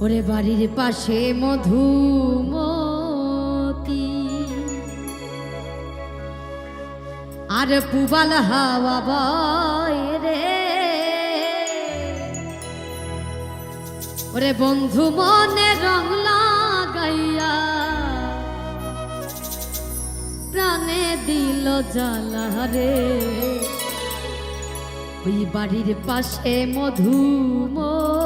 ওরে বাড়ির পাশে মধুমতি আর পুবাল হাওয়া বয় রে। ওরে বন্ধু মনে রং লাগাইয়া প্রাণে দিল জ্বালা রে। ওই বাড়ির পাশে মধুমতি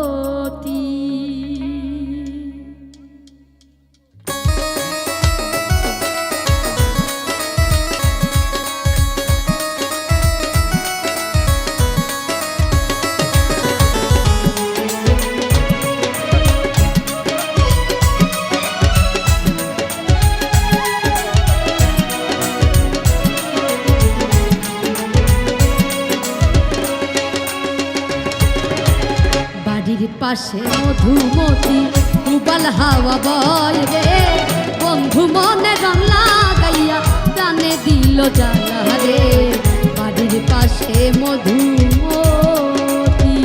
পাশে মধুমতি পুবাল হাওয়া বয় রে। বন্ধু মনে রং লাগাইয়া প্রাণে দিল জ্বালা রে। বাড়ির পাশে মধুমতি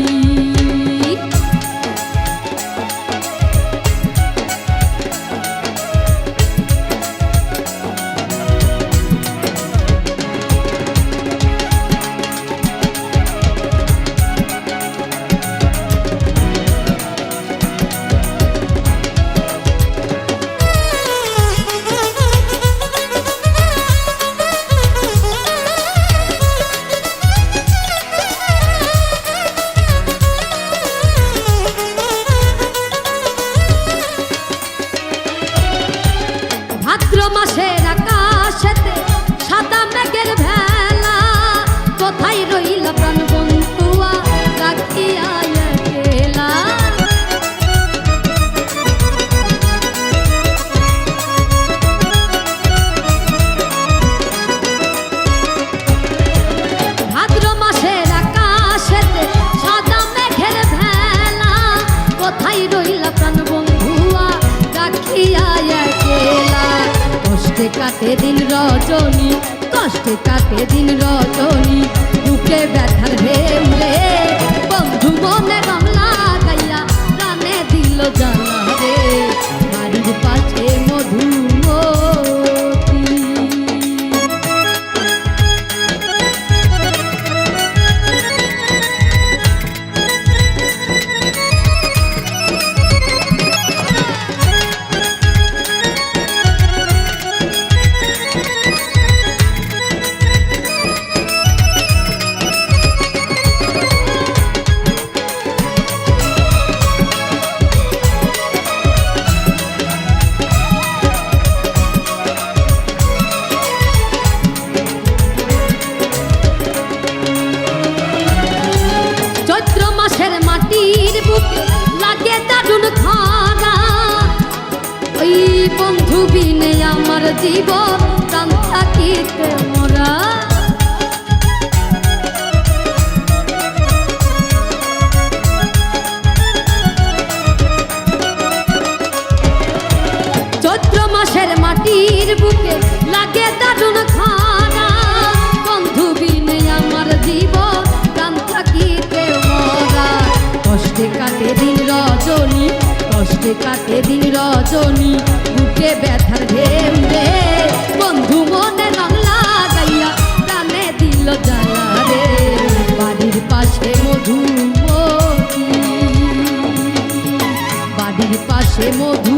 মাসের আকাশেতে সাদা মেঘের ভেলা। কোথায় রইল প্রাণ বন্ধুয়া রাখিয়া একলা। ভাদ্র মাসের আকাশেতে সাদা মেঘের ভেলা। কোথায় রইল প্রাণ বন্ধুয়া রাখিয়া একলা। কষ্টে কাটে দিন রজনী, কষ্টে কাটে দিন রজনী, বুকে ব্যথার ঢেউ রে। বন্ধু মনে রং লাগাইয়া প্রাণে দিল জ্বালা রে। বাড়ির পাশে মধুমতি মাটির বুকে লাগে দারুণ খরা। ওই বন্ধু বিনে আমার জীবন প্রাণ থাকিতে মোরা। চৈত্র মাসের মাটির বুকে লাগে দারুণ খরা। বন্ধু বিনে আমার জীবন প্রাণ থাকিতে মোরা। কষ্টে কাটে দিন রজনী, কষ্টে কাটে দিন রজনী, বুকে ব্যথার ঢেউ রে। বন্ধু মনে রং লাগাইয়া প্রাণে দিল জ্বালা রে। বাড়ির পাশে মধুমতি, বাড়ির পাশে মধু